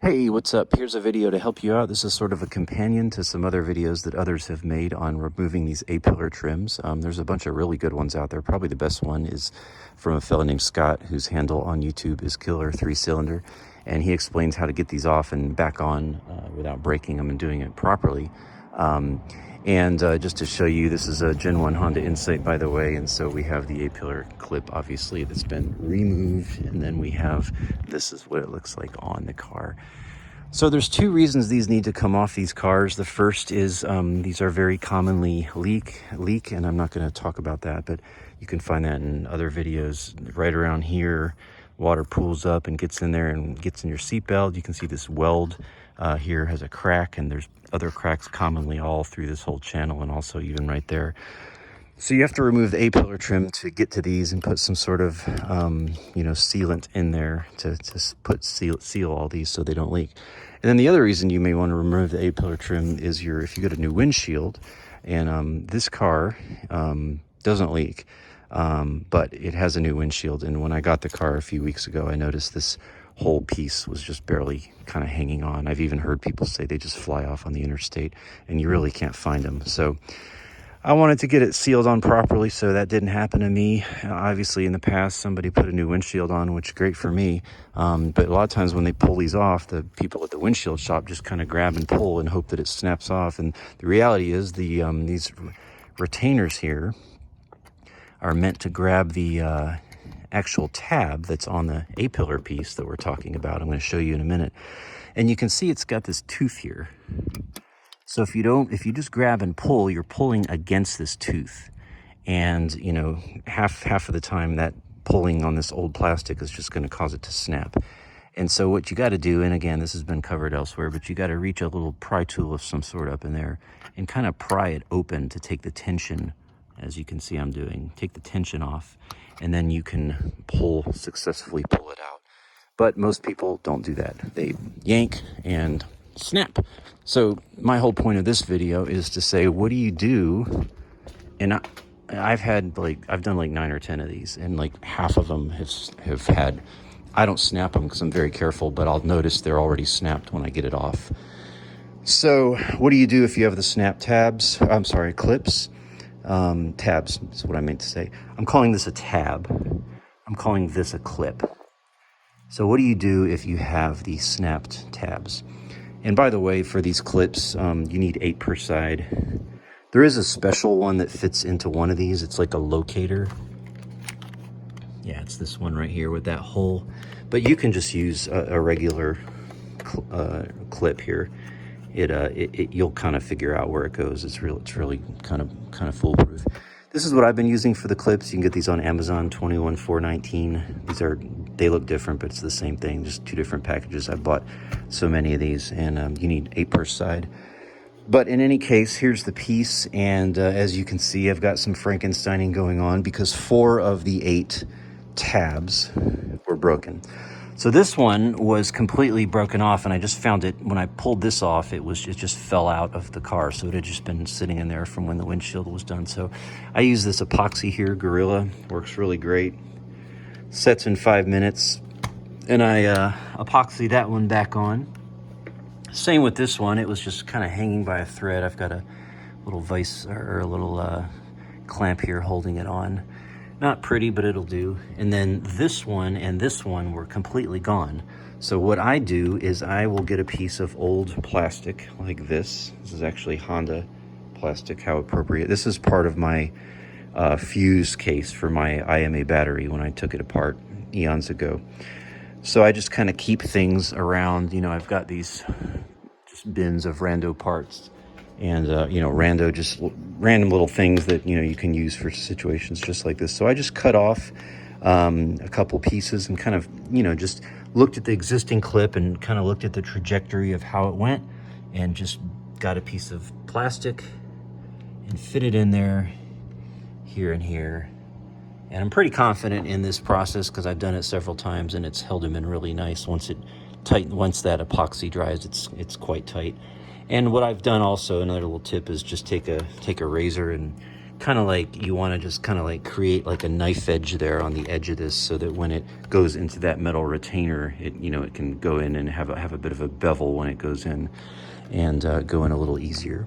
Hey, what's up? Here's a video to help you out. This is sort of a companion to some other videos that others have made on removing these A-pillar trims. There's a bunch of really good ones out there. Probably the best one is from a fellow named Scott, whose handle on YouTube is Killer 3-Cylinder. And he explains how to get these off and back on without breaking them and doing it properly. Just to show you, this is a Gen 1 Honda Insight, by the way, and so we have the A-pillar clip, obviously, that's been removed, and then we have, this is what it looks like on the car. So there's two reasons these need to come off these cars. The first is these are very commonly leak, and I'm not going to talk about that, but you can find that in other videos. Right around here, water pools up and gets in there and gets in your seatbelt. You can see this weld here has a crack, and there's other cracks commonly all through this whole channel and also even right there. So you have to remove the A-pillar trim to get to these and put some sort of, sealant in there to seal all these so they don't leak. And then the other reason you may want to remove the A-pillar trim is if you get a new windshield, and this car doesn't leak, but it has a new windshield. And when I got the car a few weeks ago, I noticed this whole piece was just barely kind of hanging on. I've even heard people say they just fly off on the interstate and you really can't find them. So I wanted to get it sealed on properly, so that didn't happen to me. Obviously, in the past, somebody put a new windshield on, which is great for me. But a lot of times when they pull these off, the people at the windshield shop just kind of grab and pull and hope that it snaps off. And the reality is these retainers here are meant to grab the actual tab that's on the A-pillar piece that we're talking about. I'm going to show you in a minute. And you can see it's got this tooth here. So if you just grab and pull, you're pulling against this tooth. And, half of the time that pulling on this old plastic is just going to cause it to snap. And so what you got to do, and again, this has been covered elsewhere, but you got to reach a little pry tool of some sort up in there and kind of pry it open to take the tension, as you can see I'm doing, take the tension off, and then you can successfully pull it out. But most people don't do that. They yank and snap. So my whole point of this video is to say, what do you do? And I've done like 9 or 10 of these, and like half of them have had, I don't snap them because I'm very careful, but I'll notice they're already snapped when I get it off. So what do you do if you have the snap clips? Tabs is what I meant to say. I'm calling this a tab. I'm calling this a clip. So what do you do if you have the snapped tabs? And by the way, for these clips, you need 8 per side. There is a special one that fits into one of these. It's like a locator. Yeah, it's this one right here with that hole. But you can just use a regular clip here. You'll kind of figure out where it goes. It's really kind of foolproof. This is what I've been using for the clips. You can get these on Amazon, $21,419. They look different, but it's the same thing, just 2 different packages. I bought so many of these, and you need 8 per side. But in any case, here's the piece, and as you can see, I've got some Frankensteining going on because 4 of the 8 tabs were broken. So this one was completely broken off, and I just found it when I pulled this off. It just fell out of the car, so it had just been sitting in there from when the windshield was done. So I use this epoxy here, Gorilla, works really great. Sets in 5 minutes, and I epoxy that one back on. Same with this one. It was just kind of hanging by a thread. I've got a little vise or a little clamp here holding it on. Not pretty, but it'll do. And then this one and this one were completely gone. So what I do is I will get a piece of old plastic like this. This is actually Honda plastic, how appropriate. This is part of my fuse case for my IMA battery when I took it apart eons ago. So I just kind of keep things around. I've got these just bins of rando parts. And, just random little things that, you can use for situations just like this. So I just cut off a couple pieces and kind of, just looked at the existing clip and kind of looked at the trajectory of how it went and just got a piece of plastic and fit it in there, here and here. And I'm pretty confident in this process because I've done it several times and it's held them in really nice. Once that epoxy dries, it's quite tight. And what I've done also, another little tip, is just take a razor and kind of like, you want to just kind of like create like a knife edge there on the edge of this, so that when it goes into that metal retainer, it, you know, it can go in and have a bit of a bevel when it goes in, and go in a little easier.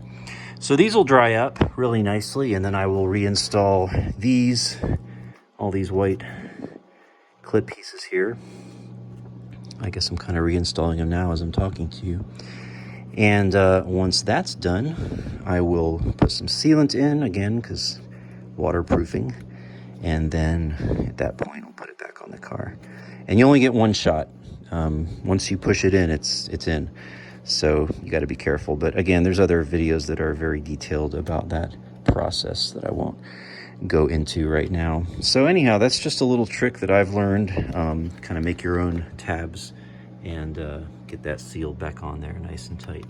So these will dry up really nicely, and then I will reinstall all these white clip pieces here. I guess I'm kind of reinstalling them now as I'm talking to you. And once that's done, I will put some sealant in again, because waterproofing. And then at that point, I'll put it back on the car. And you only get one shot. Once you push it in, it's in. So you got to be careful. But again, there's other videos that are very detailed about that process that I won't go into right now. So anyhow, that's just a little trick that I've learned. Kind of make your own tabs and get that sealed back on there nice and tight.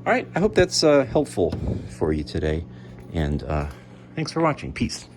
All right, I hope that's helpful for you today. And thanks for watching. Peace.